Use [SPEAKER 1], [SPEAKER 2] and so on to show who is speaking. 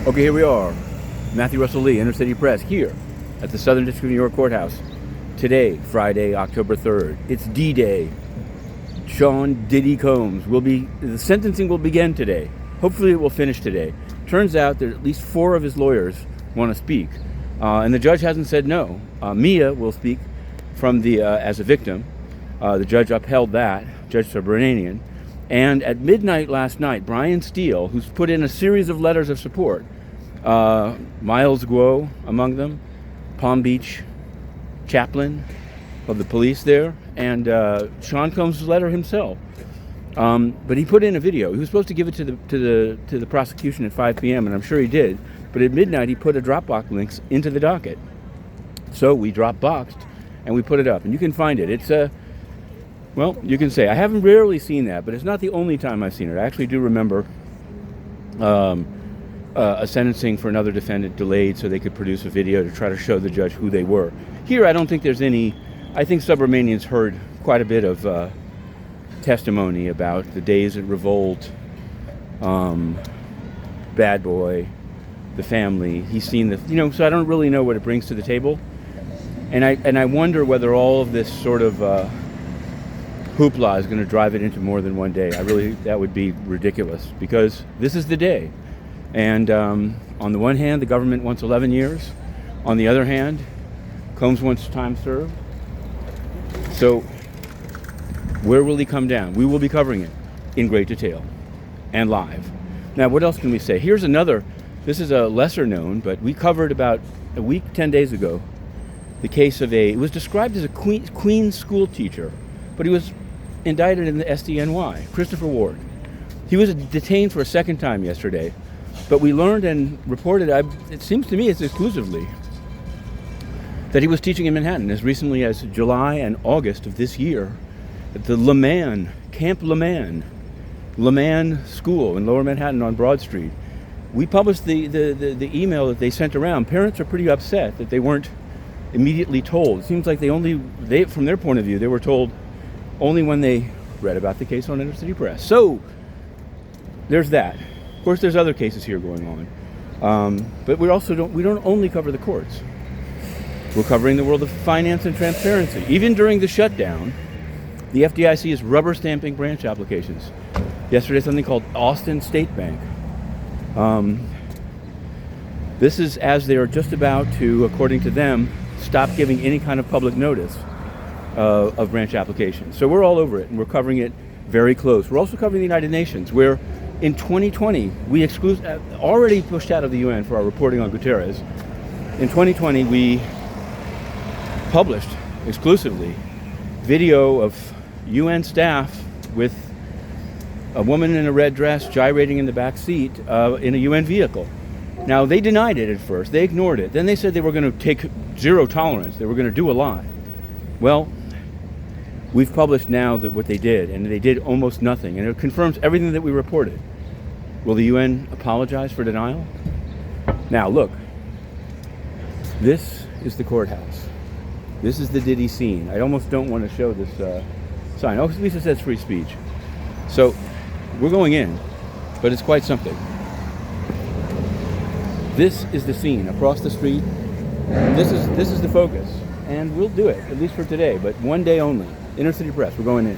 [SPEAKER 1] Okay, here we are. Matthew Russell Lee, Inner City Press, here at the Southern District of New York Courthouse. Today, Friday, October 3rd. It's D-Day. Sean Diddy Combs the sentencing will begin today. Hopefully it will finish today. Turns out that at least 4 of his lawyers want to speak. And the judge hasn't said no. Mia will speak from as a victim. The judge upheld that, Judge Subramanian. And at midnight last night, Brian Steele, who's put in a series of letters of support, Miles Guo among them, Palm Beach chaplain of the police there, and Sean Combs' letter himself. But he put in a video. He was supposed to give it to the prosecution at 5 p.m., and I'm sure he did. But at midnight, he put a Dropbox links into the docket. So we Dropboxed, and we put it up. And you can find it. It's well, you can say, I haven't rarely seen that, but it's not the only time I've seen it. I actually do remember a sentencing for another defendant delayed so they could produce a video to try to show the judge who they were. Here, I don't think there's any. I think Subramanian's heard quite a bit of testimony about the days at Revolt, Bad Boy, the family. He's seen so I don't really know what it brings to the table. And I wonder whether all of this sort of hoopla is going to drive it into more than one day. That would be ridiculous, because this is the day. And on the one hand, the government wants 11 years. On the other hand, Combs wants time served. So where will he come down? We will be covering it in great detail and live. Now, what else can we say? Here's another. This is a lesser known, but we covered about a week, 10 days ago, the case of it was described as a Queens school teacher, but he was indicted in the SDNY, Christopher Ward. He was detained for a second time yesterday, but we learned and reported, it seems to me it's exclusively, that he was teaching in Manhattan as recently as July and August of this year at the Léman, Camp Léman School in Lower Manhattan on Broad Street. We published the email that they sent around. Parents are pretty upset that they weren't immediately told. It seems like from their point of view, they were told only when they read about the case on Inner City Press. So there's that. Of course, there's other cases here going on, but we don't only cover the courts. We're covering the world of finance and transparency. Even during the shutdown, the FDIC is rubber stamping branch applications. Yesterday, something called Austin State Bank. This is as they are just about to, according to them, stop giving any kind of public notice of branch applications. So we're all over it, and we're covering it very close. We're also covering the United Nations, where in 2020, we already pushed out of the UN for our reporting on Guterres. In 2020, we published exclusively video of UN staff with a woman in a red dress gyrating in the back seat in a UN vehicle. Now, they denied it at first. They ignored it. Then they said they were going to take zero tolerance. They were going to do a lie. Well, we've published now what they did, and they did almost nothing, and it confirms everything that we reported. Will the UN apologize for denial? Now, look. This is the courthouse. This is the Diddy scene. I almost don't want to show this sign. Oh, at least it says free speech. So, we're going in, but it's quite something. This is the scene across the street. This is the focus, and we'll do it, at least for today, but one day only. Inner City Press, we're going in.